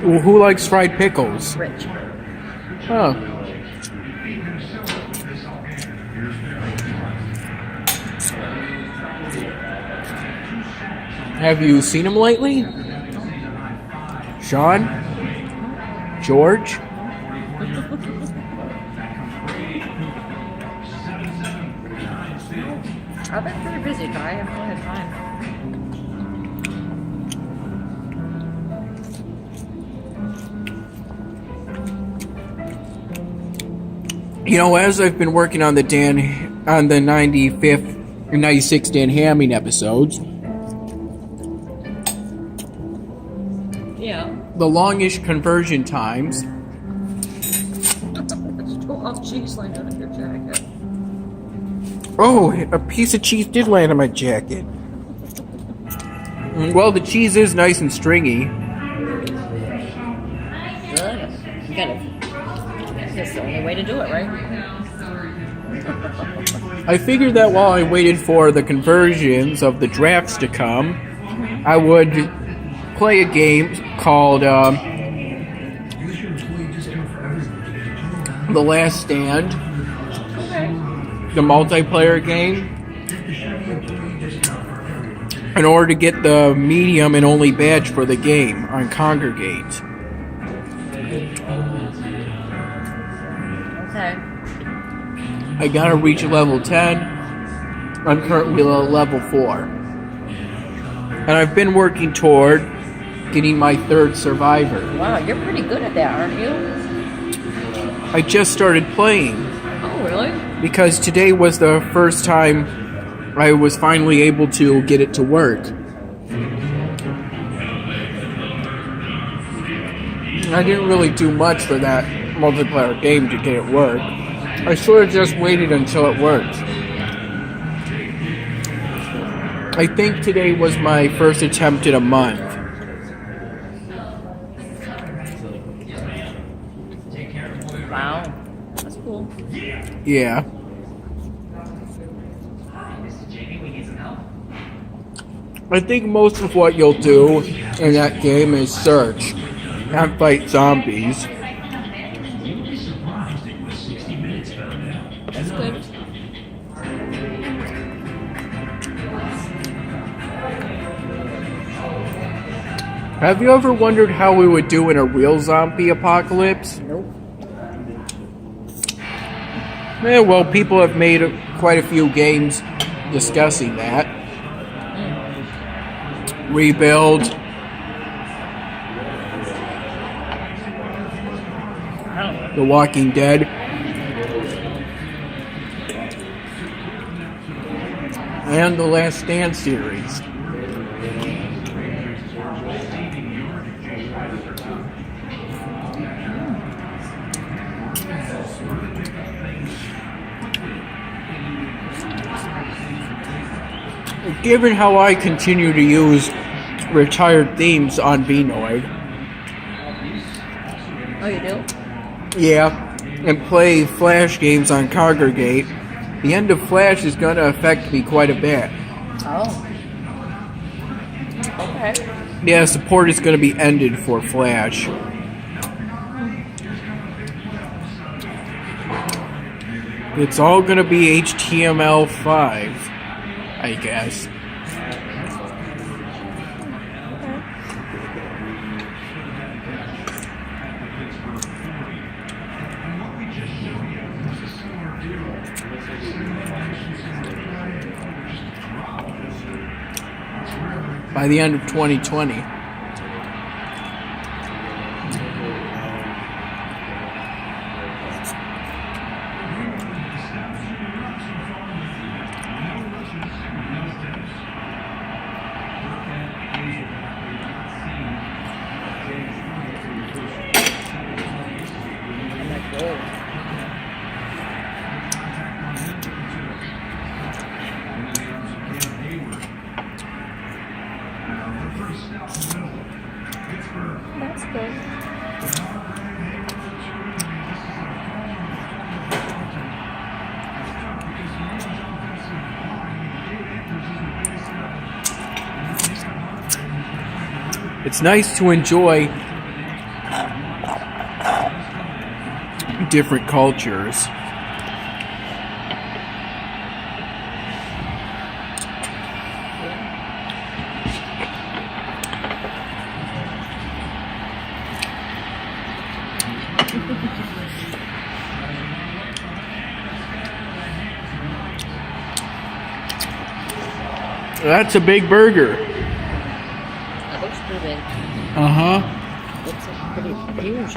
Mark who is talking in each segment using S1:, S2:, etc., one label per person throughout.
S1: Who likes fried pickles?
S2: Rich.
S1: Huh. Have you seen him lately? Sean? George?
S2: I've been pretty busy, but I haven't really had time.
S1: You know, as I've been working on the 95th and 96th Dan Hamming episodes,
S2: Yeah.
S1: the longish conversion times.
S2: Oh, cheese landed on your jacket.
S1: Oh, a piece of cheese did land on my jacket. Well, the cheese is nice and stringy.
S2: Good. You gotta. That's the only way to do it, right?
S1: I figured that while I waited for the conversions of the drafts to come, I would play a game called The Last Stand,
S2: Okay.
S1: the multiplayer game, in order to get the medium and only badge for the game on Congregate.
S2: Okay.
S1: I gotta reach level 10. I'm currently level 4. And I've been working toward getting my 3rd survivor.
S2: Wow, you're pretty good at that, aren't you?
S1: I just started playing
S2: Oh, really?
S1: because today was the first time I was finally able to get it to work. I didn't really do much for that multiplayer game to get it work. I sort of just waited until it worked. I think today was my first attempt in a month.
S2: Wow. That's cool.
S1: Yeah. I think most of what you'll do in that game is search, not fight zombies.
S2: That's good.
S1: Have you ever wondered how we would do in a real zombie apocalypse?
S2: Nope.
S1: Yeah, well, people have made quite a few games discussing that. Rebuild. The Walking Dead. And the Last Stand series. Given how I continue to use retired themes on Vnoid,
S2: Oh, you do?
S1: yeah, and play Flash games on Congregate, the end of Flash is going to affect me quite a bit.
S2: Oh. Okay.
S1: Yeah, support is going to be ended for Flash. It's all going to be HTML5, I guess. By the end of 2020.
S2: That's good.
S1: It's nice to enjoy different cultures. That's a big burger.
S2: That looks pretty big.
S1: Uh-huh.
S2: Looks pretty huge.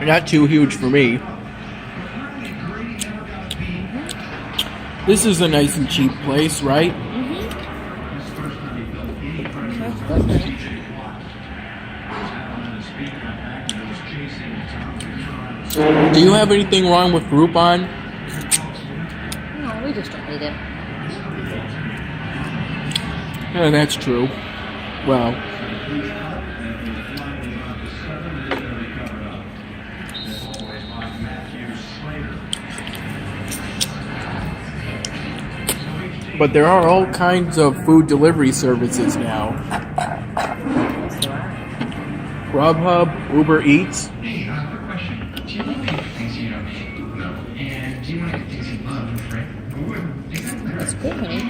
S1: Not too huge for me. This is a nice and cheap place, right?
S2: That's good, honey.
S1: Do you have anything wrong with Groupon?
S2: No, we just don't need it.
S1: Yeah, that's true. Well, but there are all kinds of food delivery services now.
S2: Yes, there are.
S1: Grubhub, Uber Eats.
S2: That's good, honey.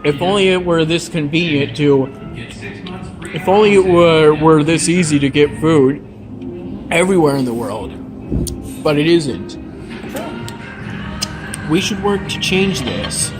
S1: If only it were this convenient to. If only it were this easy to get food everywhere in the world. But it isn't. We should work to change this.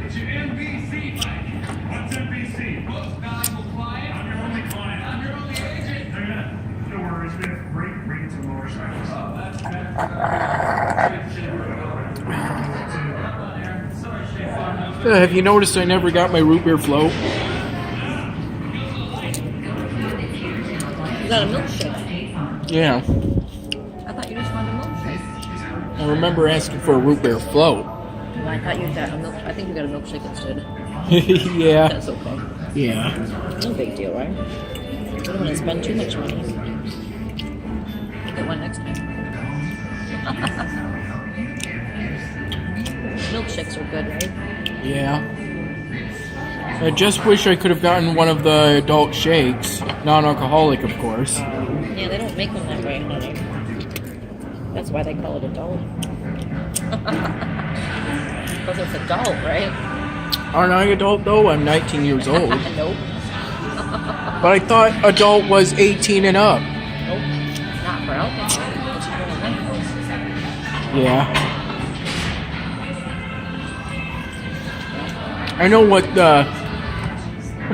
S3: It's your NBC, Mike. What's NBC? Most valuable client. I'm your only client. I'm your only agent. No worries, we have great rates and motorcycles. Oh, that's
S1: Have you noticed I never got my root beer float?
S2: You got a milkshake.
S1: Yeah.
S2: I thought you just wanted a milkshake.
S1: I remember asking for a root beer float.
S2: No, I thought you got a milk. I think you got a milkshake instead.
S1: Yeah.
S2: That's okay.
S1: Yeah.
S2: No big deal, right? You don't want to spend too much money. Get one next time. Milkshakes are good, right?
S1: Yeah. I just wish I could have gotten one of the adult shakes. Non-alcoholic, of course.
S2: Yeah, they don't make them that way, honey. That's why they call it adult. Because it's adult, right?
S1: Aren't I adult, though? I'm 19 years old.
S2: Nope.
S1: But I thought adult was 18 and up.
S2: Nope. Not for alcohol. It's for alcohol.
S1: Yeah. I know what the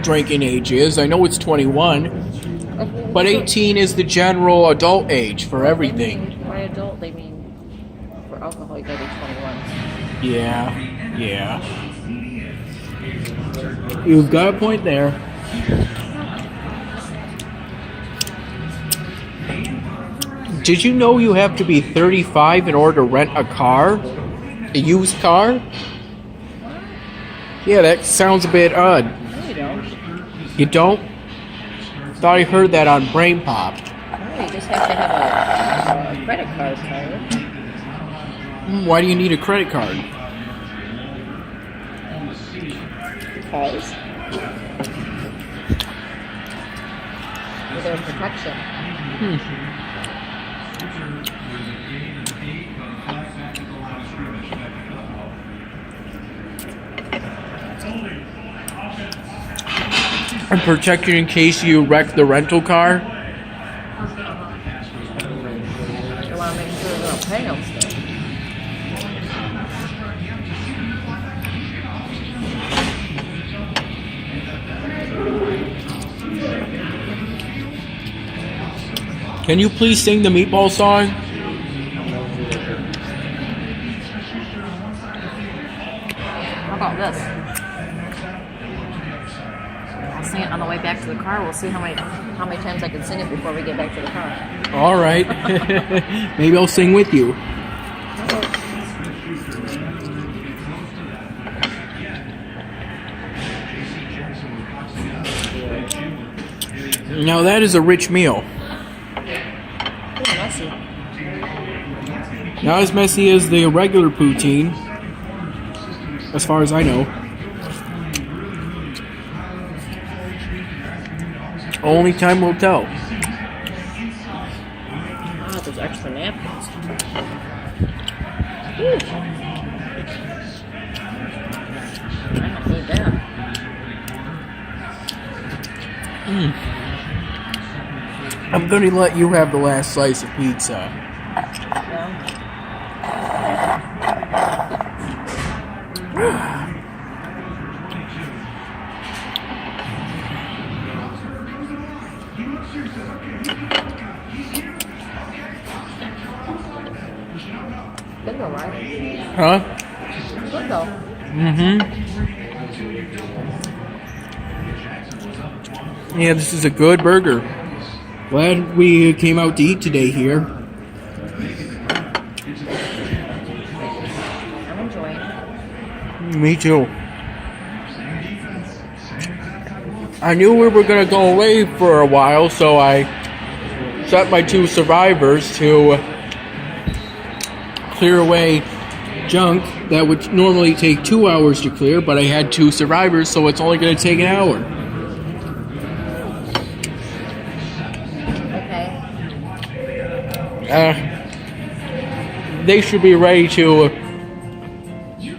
S1: drinking age is. I know it's 21. But 18 is the general adult age for everything.
S2: By adult, they mean for alcohol, you gotta be 21.
S1: Yeah. Yeah. You've got a point there. Did you know you have to be 35 in order to rent a car? A used car? Yeah, that sounds a bit odd.
S2: No, you don't.
S1: You don't? Thought I heard that on Brain Pop.
S2: No, you just have to have a credit card, Tyler.
S1: Why do you need a credit card?
S2: Because for their protection.
S1: And protect you in case you wreck the rental car?
S2: You want to make sure they don't pay them still.
S1: Can you please sing the meatball song?
S2: How about this? I'll sing it on the way back to the car. We'll see how many times I can sing it before we get back to the car.
S1: All right. Maybe I'll sing with you. Now that is a rich meal. Not as messy as the regular poutine, as far as I know. Only time will tell.
S2: Ah, there's extra napkins. I don't need that.
S1: I'm going to let you have the last slice of pizza.
S2: Good though, right?
S1: Huh?
S2: Good though.
S1: Yeah, this is a good burger. Glad we came out to eat today here.
S2: I'm enjoying it.
S1: Me too. I knew we were going to go away for a while, so I set my 2 survivors to clear away junk that would normally take 2 hours to clear, but I had 2 survivors, so it's only going to take an hour. They should be ready to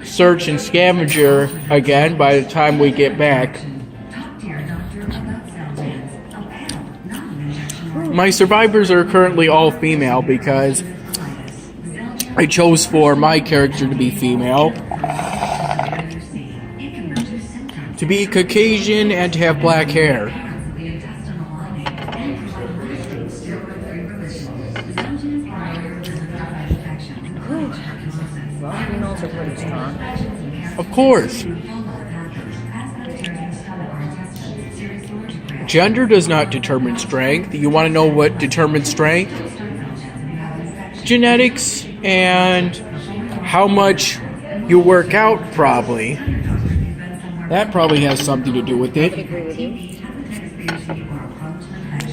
S1: search and scavenger again by the time we get back. My survivors are currently all female because I chose for my character to be female, to be Caucasian, and to have black hair.
S2: Females are pretty strong.
S1: Of course. Gender does not determine strength. You want to know what determines strength? Genetics and how much you work out, probably. That probably has something to do with
S2: I would
S1: it.
S2: agree with you.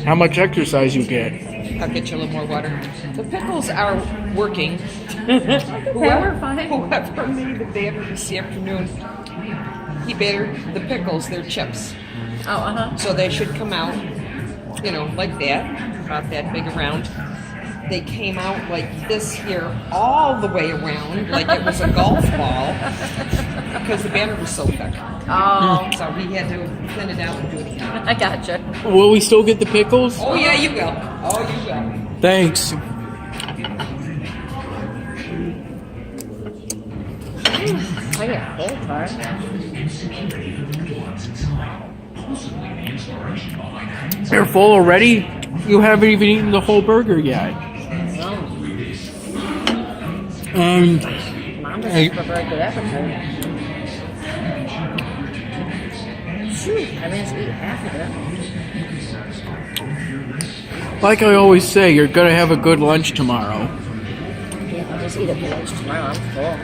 S1: How much exercise you get.
S4: I'll get you a little more water. The pickles are working.
S2: we're fine.
S4: Whoever made the batter this afternoon, he battered the pickles, they're chips.
S2: Oh, uh-huh.
S4: So they should come out, you know, like that, about that big around. They came out like this here, all the way around, like it was a golf ball, because the batter was so thick.
S2: Oh,
S4: So we had to thin it out and do it again.
S2: I gotcha.
S1: Will we still get the pickles?
S4: Oh yeah, you will. Oh, you will.
S1: Thanks.
S2: I get full car.
S1: You're full already? You haven't even eaten the whole burger yet.
S2: No.
S1: Um,
S2: Mom doesn't have a very good appetite. Shoot, I managed to eat half of it.
S1: like I always say, you're gonna have a good lunch tomorrow.
S2: Yeah, I'll just eat it for lunch tomorrow. I'm full.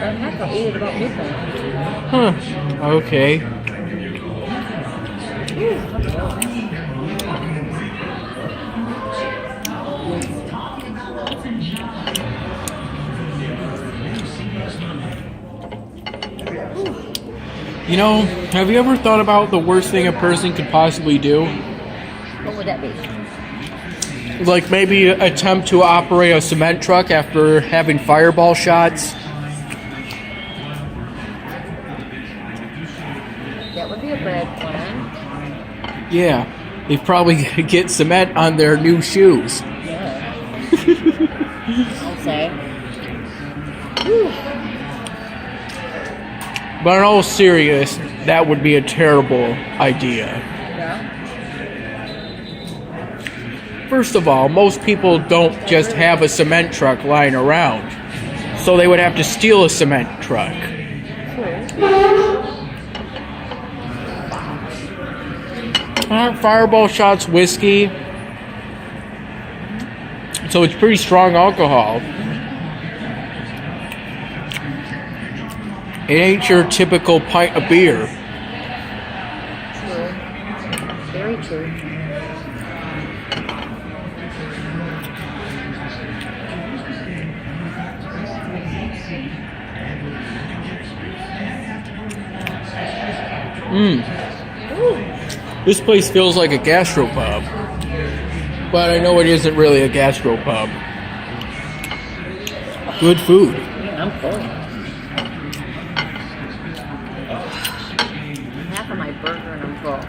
S2: But heck, I'll eat it about midnight.
S1: Huh. Okay. You know, have you ever thought about the worst thing a person could possibly do?
S2: What would that be?
S1: Like maybe attempt to operate a cement truck after having fireball shots?
S2: That would be a bad plan.
S1: Yeah. They'd probably get cement on their new shoes.
S2: Yeah. I'll say.
S1: But in all seriousness, that would be a terrible idea.
S2: Yeah.
S1: First of all, most people don't just have a cement truck lying around. So they would have to steal a cement truck. Aren't fireball shots whiskey? So it's pretty strong alcohol. It ain't your typical pint of beer.
S2: True. Very true.
S1: This place feels like a gastropub, but I know it isn't really a gastropub. Good food.
S2: I'm full. Half of my burger and I'm full.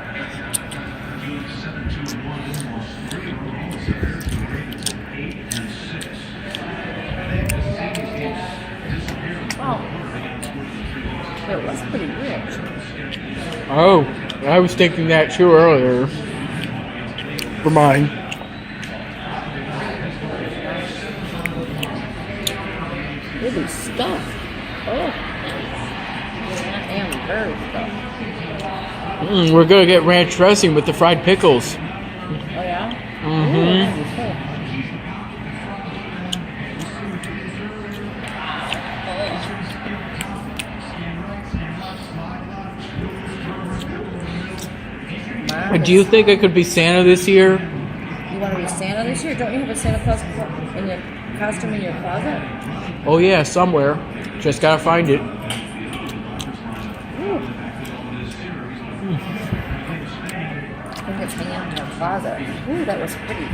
S2: Oh. It was pretty rich.
S1: Oh, I was thinking that too earlier. For mine.
S2: Really stuffed. Oh. I am very stuffed.
S1: We're gonna get ranch dressing with the fried pickles.
S2: Oh yeah?
S1: Mm-hmm. Do you think I could be Santa this year?
S2: You want to be Santa this year? Don't you have a Santa Claus in your costume in your closet?
S1: Oh yeah, somewhere. Just gotta find it.
S2: Ooh. I think it's hanging out in your closet. Ooh, that was pretty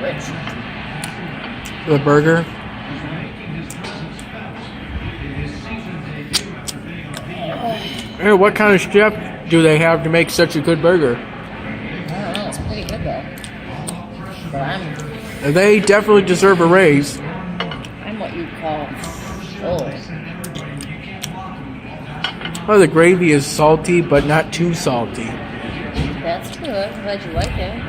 S2: rich.
S1: The burger. Hey, what kind of chef do they have to make such a good burger?
S2: I don't know. It's pretty good though. But
S1: They definitely deserve a raise.
S2: I'm what you'd call full.
S1: Oh, the gravy is salty, but not too salty.
S2: That's good. I'm glad you like it.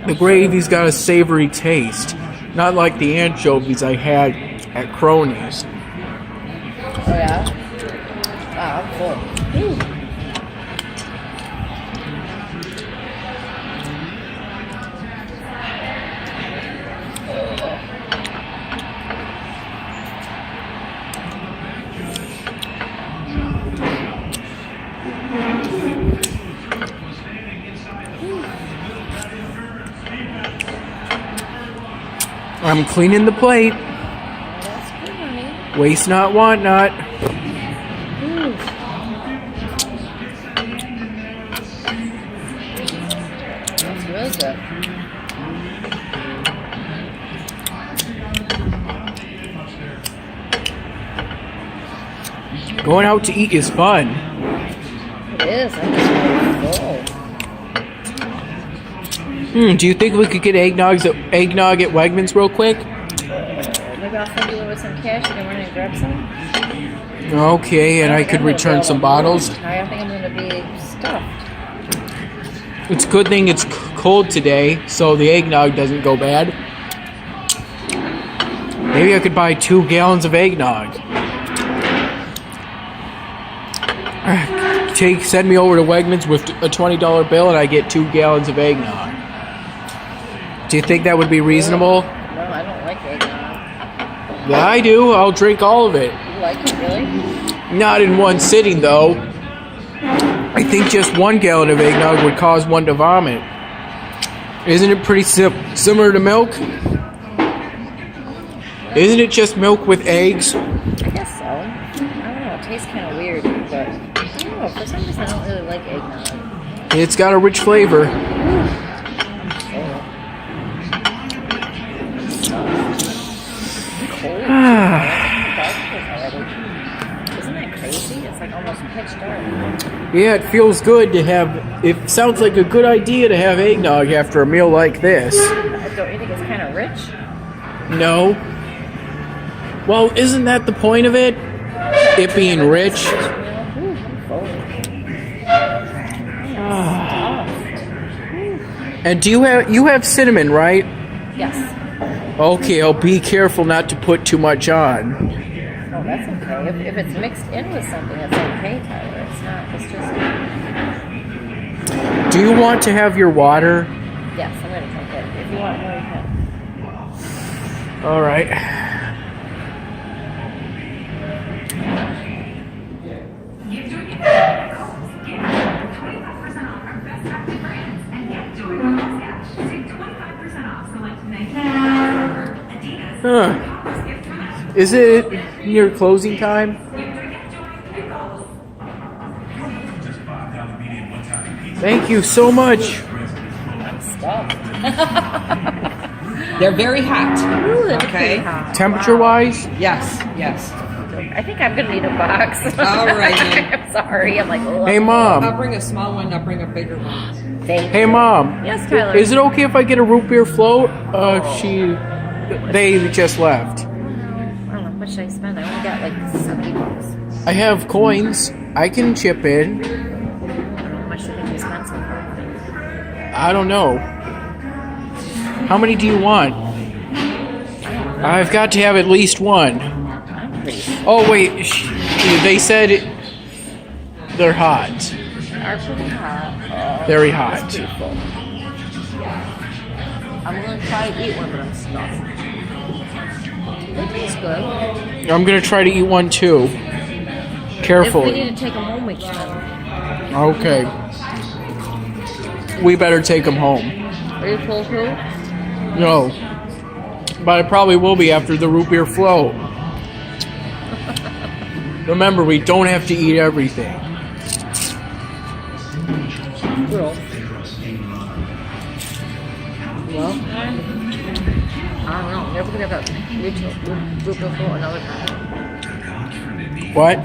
S1: The gravy's got a savory taste, not like the anchovies I had at Cronies.
S2: Oh yeah? Wow, I'm full. Ooh.
S1: I'm cleaning the plate.
S2: That's good, honey.
S1: Waste not, want not.
S2: Ooh. That's really good.
S1: Going out to eat is fun.
S2: It is. I'm just really full.
S1: Do you think we could get eggnog at Wegmans real quick?
S2: Maybe I'll send you over some cash. You can run and grab some.
S1: Okay, and I could return some bottles.
S2: I think I'm going to be stuffed.
S1: It's a good thing it's cold today, so the eggnog doesn't go bad. Maybe I could buy 2 gallons of eggnog. Send me over to Wegmans with a $20 bill and I get 2 gallons of eggnog. Do you think that would be reasonable?
S2: No, I don't like eggnog.
S1: Yeah, I do. I'll drink all of it.
S2: You like it, really?
S1: Not in one sitting, though. I think just 1 gallon of eggnog would cause one to vomit. Isn't it pretty similar to milk? Isn't it just milk with eggs?
S2: I guess so. I don't know. It tastes kind of weird, but I don't know. For some reason, I don't really like eggnog.
S1: It's got a rich flavor.
S2: Isn't that crazy? It's like almost pitch dark.
S1: Yeah, it feels good to have. It sounds like a good idea to have eggnog after a meal like this.
S2: Don't you think it's kind of rich?
S1: No. Well, isn't that the point of it? It being rich? And do you have cinnamon, right?
S2: Yes.
S1: Okay, I'll be careful not to put too much on.
S2: Oh, that's okay. If it's mixed in with something, that's okay, Tyler. It's not. It's just.
S1: Do you want to have your water?
S2: Yes, I'm gonna drink it. If you want more, you can.
S1: All right. Is it near closing time? Thank you so much.
S2: I'm stuffed.
S4: They're very hot.
S2: Ooh, they're
S4: Okay.
S2: pretty hot.
S1: Temperature wise?
S4: Yes, yes.
S2: I think I'm gonna need a box.
S4: All right, then.
S2: I'm sorry. I'm like, oh.
S1: Hey
S4: I'll
S1: mom.
S4: bring a small one. I'll bring a bigger one.
S2: Thank
S1: Hey
S2: you.
S1: mom.
S2: Yes, Tyler.
S1: Is it okay if I get a root beer float? They just left.
S2: I don't know. How much should I spend? I only got like $70.
S1: I have coins. I can chip in.
S2: I don't know how much you think you spent so far.
S1: I don't know. How many do you want? I've got to have at least one.
S2: I'm pretty sure.
S1: Oh wait, they said they're hot.
S2: Are pretty hot. Oh,
S1: Very
S2: that's
S1: hot.
S2: pretty full. I'm gonna try to eat one, but I'm stuffed. It tastes good.
S1: I'm gonna try to eat one too.
S2: If we
S1: Carefully.
S2: need to take them home, we can.
S1: Okay. We better take them home.
S2: Are you full too?
S1: No. But I probably will be after the root beer float. Remember, we don't have to eat everything.
S2: Well, I don't know. Never gonna have that root beer float another time.
S1: What?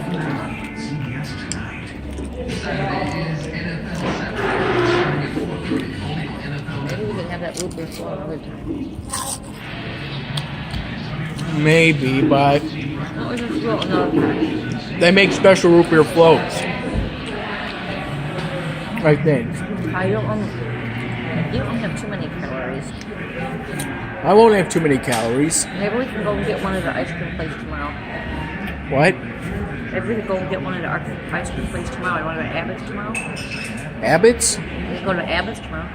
S2: Maybe we can have that root beer float another time.
S1: Maybe, but
S2: No, we just float another time.
S1: they make special root beer floats. I think.
S2: I don't want. You don't have too many calories.
S1: I won't have too many calories.
S2: Maybe we can go and get one at the ice cream place tomorrow.
S1: What?
S2: Maybe we can go and get one at the ice cream place tomorrow. You want to go to Abbott's tomorrow?
S1: Abbott's?
S2: We can go to Abbott's tomorrow.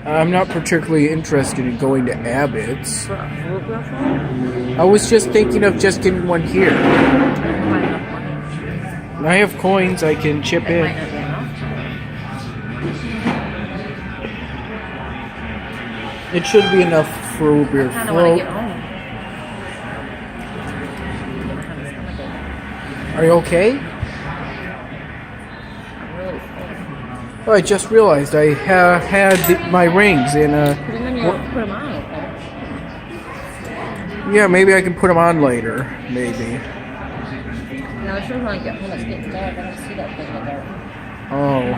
S1: I'm not particularly interested in going to Abbott's.
S2: For a root beer float?
S1: I was just thinking of just getting one here.
S2: I don't have enough money.
S1: I have coins I can chip
S2: That might
S1: in.
S2: not be enough.
S1: It should be enough for a root beer
S2: I kind of want to
S1: float.
S2: get home. Get my stomach ache.
S1: Are you okay?
S2: I'm really full.
S1: Oh, I just realized I had my rings in a...
S2: Put them in your, put them on, okay?
S1: Yeah, maybe I can put them on later. Maybe.
S2: No, it's really when I get home. It's getting dark. I don't see that thing in the dark.
S1: Oh.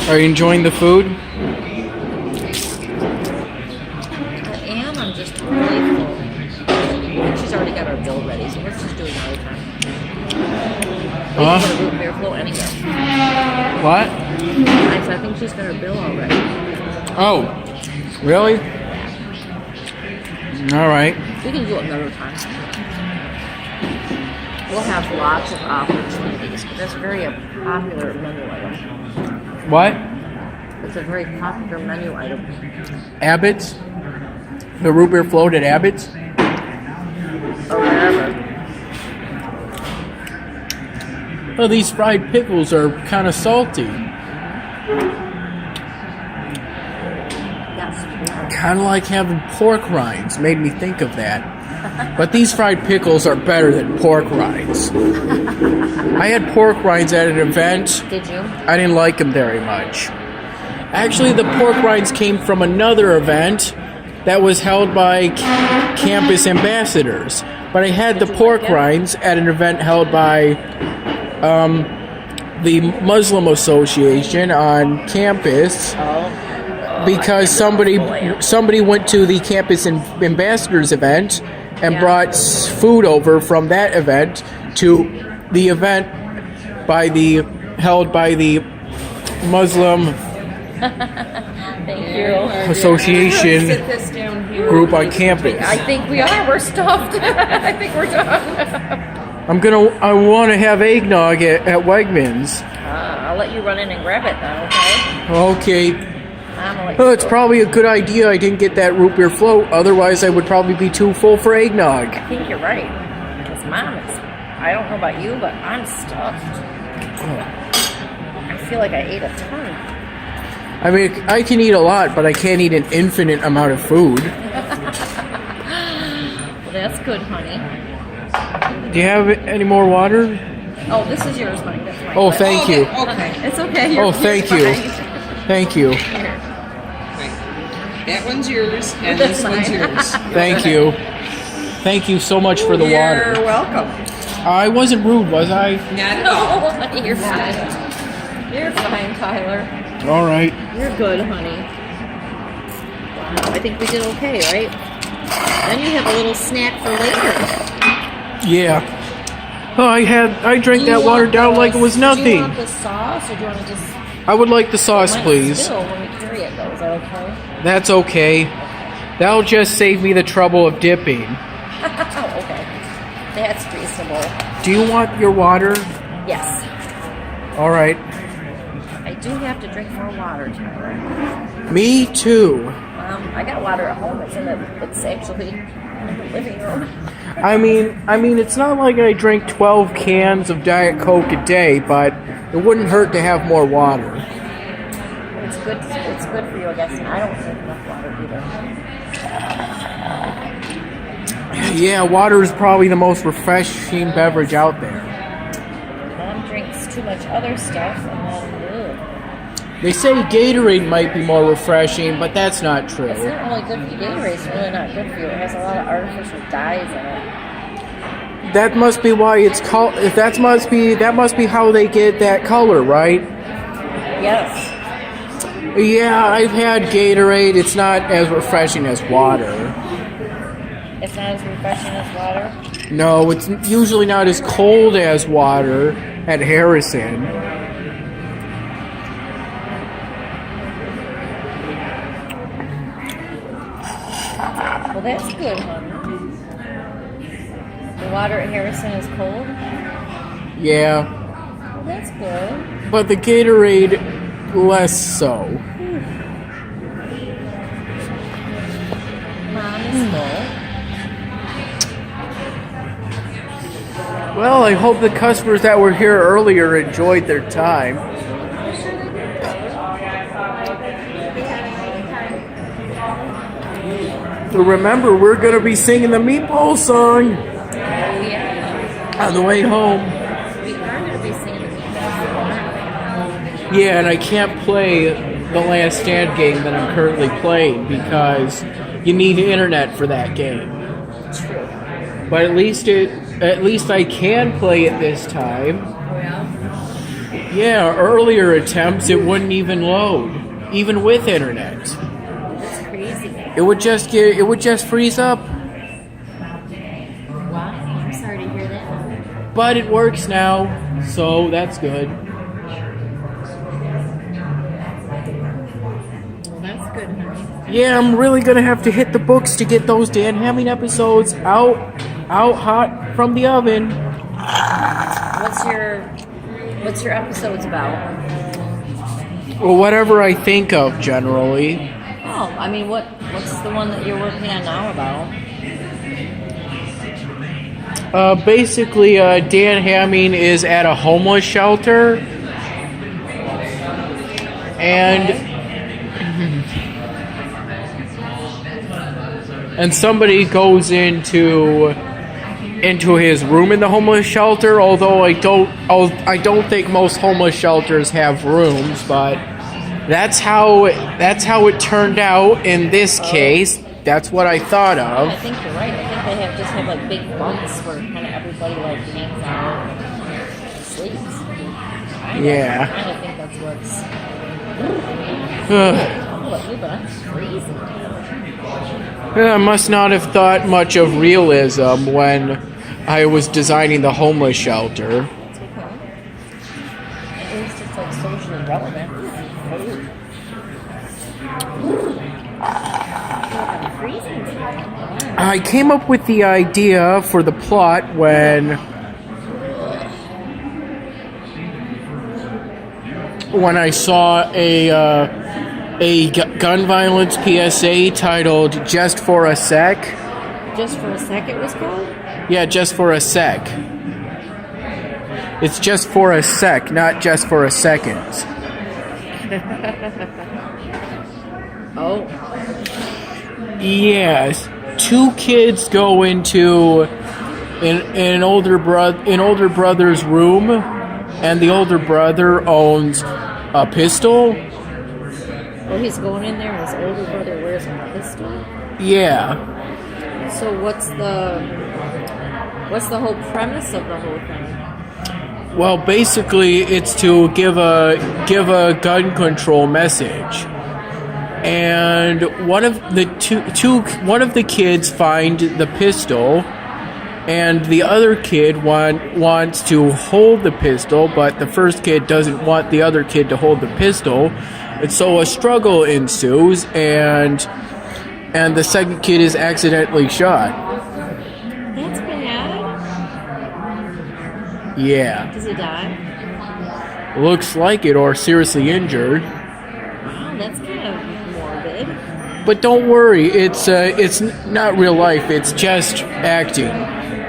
S1: Are you enjoying the food?
S2: I am. I'm just really full. And she's already got our bill ready, so let's just do it another time. We can get a root beer float anywhere.
S1: What?
S2: I think she's got her bill already.
S1: Oh. Really? All right.
S2: We can do it another time. We'll have lots of opportunities, but that's very a popular menu item.
S1: What?
S2: It's a very popular menu item.
S1: Abbott's? The root beer float at Abbott's?
S2: Or wherever.
S1: Well, these fried pickles are kind of salty.
S2: Yes.
S1: Kind of like having pork rinds. Made me think of that. But these fried pickles are better than pork rinds. I had pork rinds at an event.
S2: Did you?
S1: I didn't like them very much. Actually, the pork rinds came from another event that was held by campus ambassadors. But I had the pork rinds at an event held by the Muslim Association on campus. Because somebody went to the campus ambassadors event and brought food over from that event to the event held by the Muslim
S2: Thank you.
S1: Association
S4: Sit this down here.
S1: group on campus.
S2: I think we are. We're stuffed. I think we're done.
S1: I want to have eggnog at Wegmans.
S2: I'll let you run in and grab it then, okay?
S1: Okay.
S2: I'm gonna let
S1: Well,
S2: you
S1: it's
S2: go.
S1: probably a good idea I didn't get that root beer float. Otherwise, I would probably be too full for eggnog.
S2: I think you're right. Because Mom is I don't know about you, but I'm stuffed. I feel like I ate a ton.
S1: I mean, I can eat a lot, but I can't eat an infinite amount of food.
S2: Well, that's good, honey.
S1: Do you have any more water?
S2: Oh, this is yours, honey. That's mine.
S1: Oh, thank you.
S4: Okay.
S2: It's okay.
S1: Oh, thank you. Thank you.
S2: Here.
S4: Right. That one's yours, and
S2: That's
S4: this one's
S2: mine.
S4: yours.
S1: Thank you. Thank you so much for the
S4: You're
S1: water.
S4: welcome.
S1: I wasn't rude, was I?
S4: Not at all.
S2: Oh, honey, you're fine. You're fine, Tyler.
S1: All right.
S2: You're good, honey. Wow, I think we did okay, right? Then you have a little snack for later.
S1: Yeah. Oh, I drank
S2: Do you
S1: that water
S2: want
S1: down
S2: the-
S1: like it was
S2: Do you
S1: nothing.
S2: want the sauce, or do you want to just...
S1: I would like the sauce,
S2: Might
S1: please.
S2: spill when we carry it, though. Is that okay?
S1: That's okay. That'll just save me the trouble of dipping.
S2: Oh, okay. That's reasonable.
S1: Do you want your water?
S2: Yes.
S1: All right.
S2: I do have to drink more water, Tyler.
S1: Me too.
S2: I got water at home. It's actually in the living room.
S1: I mean, it's not like I drink 12 cans of Diet Coke a day, but it wouldn't hurt to have more water.
S2: It's good. It's good for you, I guess. And I don't drink enough water either.
S1: Yeah, water is probably the most refreshing beverage out there.
S2: Mom drinks too much other stuff, and then
S1: They say Gatorade might be more refreshing, but that's not true.
S2: it's not really good for you. Gatorade's really not good for you. It has a lot of artificial dyes in it.
S1: That must be why it's called. That must be how they get that color, right?
S2: Yes.
S1: Yeah, I've had Gatorade. It's not as refreshing as water.
S2: It's not as refreshing as water.
S1: No, it's usually not as cold as water at Harrison.
S2: Well, that's good, honey. The water at Harrison is cold.
S1: Yeah,
S2: Well, that's good.
S1: but the Gatorade less so.
S2: Mom is full.
S1: Well, I hope the customers that were here earlier enjoyed their time. Remember, we're going to be singing the Meatball song
S2: Oh, yeah.
S1: on the way home.
S2: We are going to be singing the Meatball.
S1: Yeah, and I can't play the Last Stand game that I'm currently playing because you need internet for that game.
S2: True.
S1: But at least I can play it this time.
S2: Oh, yeah?
S1: Yeah, earlier attempts it wouldn't even load, even with internet.
S2: That's crazy.
S1: It would just freeze up.
S2: Wow. I'm sorry to hear that.
S1: But it works now, so that's good.
S2: Well, that's good, honey.
S1: Yeah, I'm really gonna have to hit the books to get those Dan Hamming episodes out hot from the oven.
S2: What's your episodes about?
S1: Or whatever I think of generally.
S2: Oh, I mean, what's the one that you're working on now about?
S1: Basically, Dan Hamming is at a homeless shelter, and somebody goes into his room in the homeless shelter. Although I don't think most homeless shelters have rooms, but that's how it turned out in this case. That's what I thought of.
S2: I think you're right. I think they just have like big bunks where kind of everybody like hangs out and sleeps.
S1: Yeah.
S2: I kind of think that's what's. I
S1: Ugh.
S2: don't know about you, but I'm freezing.
S1: I must not have thought much of realism when I was designing the homeless shelter.
S2: It's okay. At least it's like socially relevant. I'm freezing today.
S1: I came up with the idea for the plot when I saw a gun violence PSA titled "Just for a Sec."
S2: Just for a sec, it was called?
S1: Yeah, just for a sec. It's just for a sec, not just for a second.
S2: Oh,
S1: Yes, two kids go into an older brother's room, and the older brother owns a pistol.
S2: oh, he's going in there, and his older brother wears a pistol.
S1: Yeah.
S2: So what's the whole premise of the whole thing?
S1: Well, basically, it's to give a gun control message. And one of the one of the kids find the pistol, and the other kid wants to hold the pistol, but the first kid doesn't want the other kid to hold the pistol, and so a struggle ensues, and the second kid is accidentally shot.
S2: That's bad.
S1: Yeah,
S2: Does he die?
S1: looks like it, or seriously injured.
S2: Wow, that's kind of morbid.
S1: But don't worry, it's not real life. It's just acting.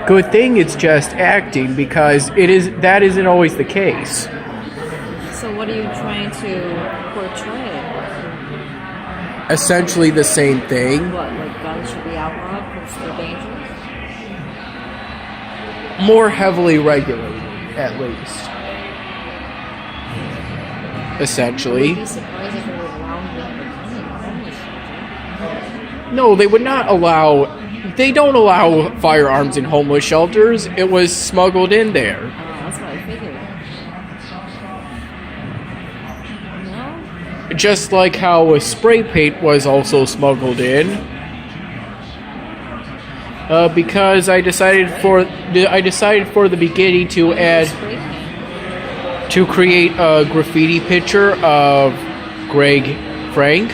S1: Good thing it's just acting, because that isn't always the case.
S2: So what are you trying to portray?
S1: Essentially the same thing.
S2: What, like guns should be outlawed because they're dangerous?
S1: More heavily regulated, at least. Essentially.
S2: I'd be surprised if they would allow them to have a gun in a homeless shelter.
S1: No, they would not allow... They don't allow firearms in homeless shelters. It was smuggled in there.
S2: Oh, that's what I figured. No?
S1: Just like how a spray paint was also smuggled in. Because I decided for the beginning to add...
S2: Spray paint.
S1: to create a graffiti picture of Greg Frank.